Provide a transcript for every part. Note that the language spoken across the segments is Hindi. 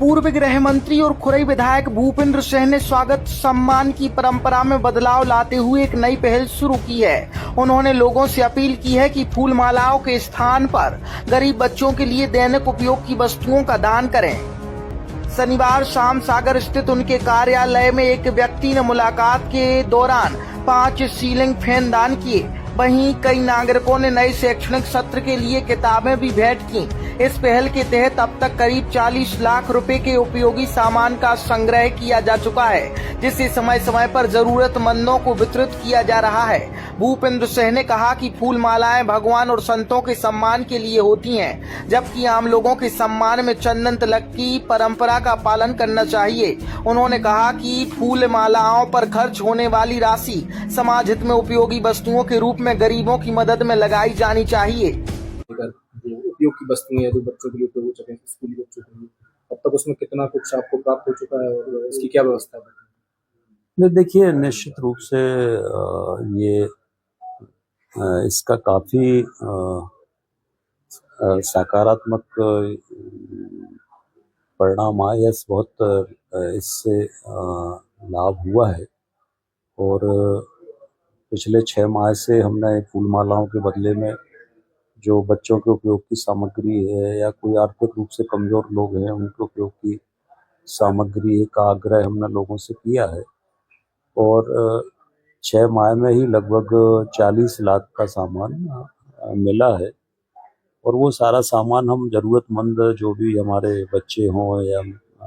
पूर्व गृह मंत्री और खुरई विधायक भूपेंद्र सिंह ने स्वागत सम्मान की परंपरा में बदलाव लाते हुए एक नई पहल शुरू की है। उन्होंने लोगों से अपील की है कि फूल मालाओं के स्थान पर गरीब बच्चों के लिए दैनिक उपयोग की वस्तुओं का दान करें। शनिवार शाम सागर स्थित उनके कार्यालय में एक व्यक्ति ने मुलाकात के दौरान 5 सीलिंग फैन दान किए। वहीं कई नागरिकों ने नए शैक्षणिक सत्र के लिए किताबें भी भेंट की। इस पहल के तहत अब तक करीब 40 लाख रुपए के उपयोगी सामान का संग्रह किया जा चुका है, जिसे समय समय पर जरूरतमंदों को वितरित किया जा रहा है। भूपेंद्र सिंह ने कहा कि फूल मालाएं भगवान और संतों के सम्मान के लिए होती हैं, जबकि आम लोगों के सम्मान में चंदन तिलक की परंपरा का पालन करना चाहिए। उन्होंने कहा कि फूल मालाओं पर खर्च होने वाली राशि समाज हित में उपयोगी वस्तुओं के रूप में गरीबों की मदद में लगाई जानी चाहिए। उपयोग की वस्तुएं हैं जो बच्चों के लिए उपयोग हो सके, स्कूली बच्चों के लिए, अब तक उसमें कितना कुछ आपको प्राप्त हो चुका है और इसकी क्या व्यवस्था है? नहीं, देखिए, निश्चित रूप से ये इसका काफ़ी सकारात्मक परिणाम आया, बहुत इससे लाभ हुआ है। और पिछले 6 माह से हमने फूल मालाओं के बदले में जो बच्चों के उपयोग की सामग्री है या कोई आर्थिक रूप से कमज़ोर लोग हैं उनके उपयोग की सामग्री का आग्रह हमने लोगों से किया है। और 6 माह में ही लगभग 40 लाख का सामान मिला है। और वो सारा सामान हम ज़रूरतमंद जो भी हमारे बच्चे हों या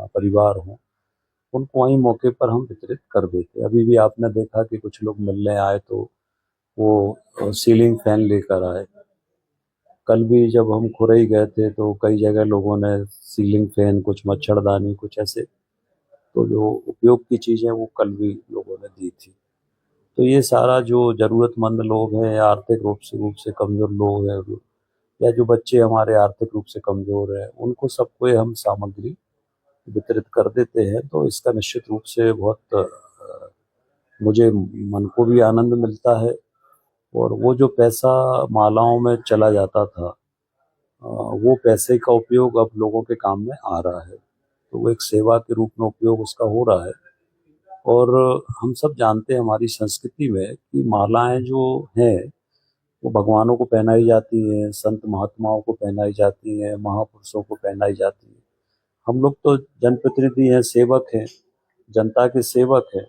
परिवार हों उनको वहीं मौके पर हम वितरित कर देते। अभी भी आपने देखा कि कुछ लोग मिलने आए तो वो सीलिंग फैन लेकर आए। कल भी जब हम खुरई गए थे तो कई जगह लोगों ने सीलिंग फैन, कुछ मच्छरदानी, कुछ ऐसे तो जो उपयोग की चीज़ें वो कल भी लोगों ने दी थी। तो ये सारा जो ज़रूरतमंद लोग हैं या आर्थिक रूप से कमज़ोर लोग हैं या जो बच्चे हमारे आर्थिक रूप से कमज़ोर हैं उनको सबको हम सामग्री वितरित कर देते हैं। तो इसका निश्चित रूप से बहुत मुझे मन को भी आनंद मिलता है। और वो जो पैसा मालाओं में चला जाता था वो पैसे का उपयोग अब लोगों के काम में आ रहा है, तो वो एक सेवा के रूप में उपयोग उसका हो रहा है। और हम सब जानते हैं हमारी संस्कृति में कि मालाएं जो हैं वो भगवानों को पहनाई जाती हैं, संत महात्माओं को पहनाई जाती हैं, महापुरुषों को पहनाई जाती हैं। हम लोग तो जनप्रतिनिधि हैं, सेवक हैं, जनता के सेवक हैं।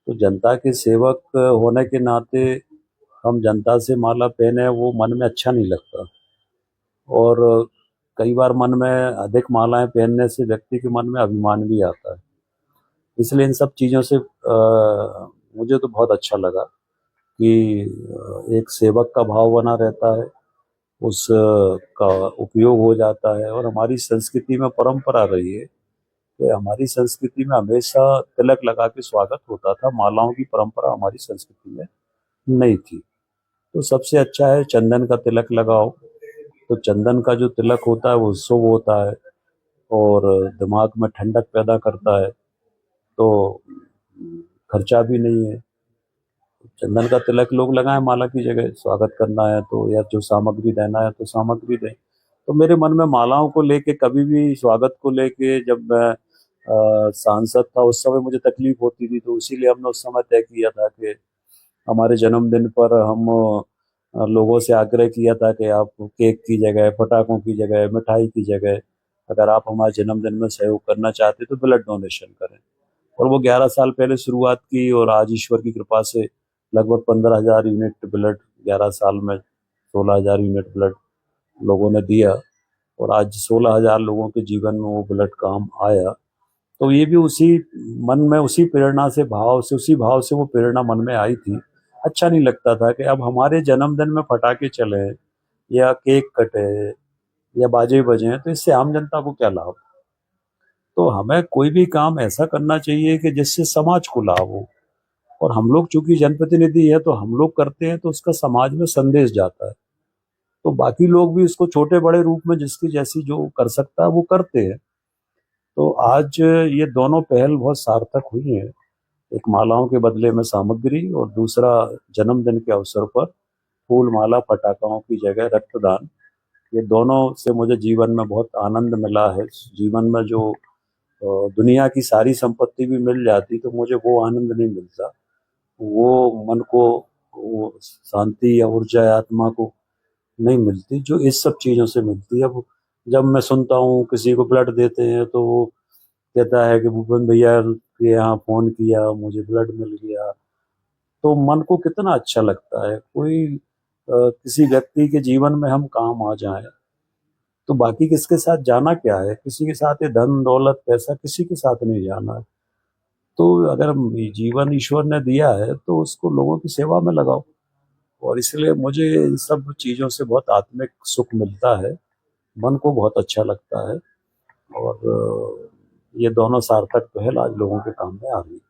तो जनता के सेवक होने के नाते हम जनता से माला पहने वो मन में अच्छा नहीं लगता। और कई बार मन में अधिक मालाएं पहनने से व्यक्ति के मन में अभिमान भी आता है। इसलिए इन सब चीज़ों से मुझे तो बहुत अच्छा लगा कि एक सेवक का भाव बना रहता है, उस का उपयोग हो जाता है। और हमारी संस्कृति में परंपरा रही है कि हमारी संस्कृति में हमेशा तिलक लगा के स्वागत होता था। मालाओं की परंपरा हमारी संस्कृति में नहीं थी। तो सबसे अच्छा है चंदन का तिलक लगाओ। तो चंदन का जो तिलक होता है वो शुभ होता है और दिमाग में ठंडक पैदा करता है, तो खर्चा भी नहीं है। चंदन का तिलक लोग लगाएं माला की जगह, स्वागत करना है तो या जो सामग्री देना है तो सामग्री दें। तो मेरे मन में मालाओं को लेके कभी भी, स्वागत को लेके, जब मैं सांसद था उस समय मुझे तकलीफ होती थी, तो इसीलिए हमने उस समय तय किया था कि हमारे जन्मदिन पर हम लोगों से आग्रह किया था कि आप केक की जगह, पटाखों की जगह, मिठाई की जगह, अगर आप हमारे जन्मदिन में सहयोग करना चाहते तो ब्लड डोनेशन करें। और वो 11 साल पहले शुरुआत की और आज ईश्वर की कृपा से लगभग 15,000 यूनिट ब्लड 11 साल में 16,000 यूनिट ब्लड लोगों ने दिया। और आज 16,000 लोगों के जीवन में वो ब्लड काम आया। तो ये भी उसी मन में, उसी प्रेरणा से, उसी भाव से वो प्रेरणा मन में आई थी। अच्छा नहीं लगता था कि अब हमारे जन्मदिन में पटाखे चले या केक कटे या बाजे बजे, तो इससे आम जनता को क्या लाभ। तो हमें कोई भी काम ऐसा करना चाहिए कि जिससे समाज को लाभ हो। और हम लोग चूंकि जनप्रतिनिधि है तो हम लोग करते हैं तो उसका समाज में संदेश जाता है। तो बाकी लोग भी इसको छोटे बड़े रूप में जिसकी जैसी जो कर सकता है वो करते हैं। तो आज ये दोनों पहल बहुत सार्थक हुई हैं, एक मालाओं के बदले में सामग्री और दूसरा जन्मदिन के अवसर पर फूल माला पटाखाओं की जगह रक्तदान। ये दोनों से मुझे जीवन में बहुत आनंद मिला है। जीवन में जो दुनिया की सारी संपत्ति भी मिल जाती तो मुझे वो आनंद नहीं मिलता, वो मन को वो शांति या ऊर्जा या आत्मा को नहीं मिलती जो इस सब चीज़ों से मिलती है। अब जब मैं सुनता हूँ किसी को ब्लड देते हैं तो वो कहता है कि भूपेन भैया के यहाँ फ़ोन किया, मुझे ब्लड मिल गया, तो मन को कितना अच्छा लगता है। कोई किसी व्यक्ति के जीवन में हम काम आ जाएं तो बाकी किसके साथ जाना क्या है, किसी के साथ ये धन दौलत पैसा किसी के साथ नहीं जाना है। तो अगर जीवन ईश्वर ने दिया है तो उसको लोगों की सेवा में लगाओ, और इसलिए मुझे इन सब चीज़ों से बहुत आत्मिक सुख मिलता है, मन को बहुत अच्छा लगता है, और ये दोनों सार्थक पहल आज लोगों के काम में आ रही है।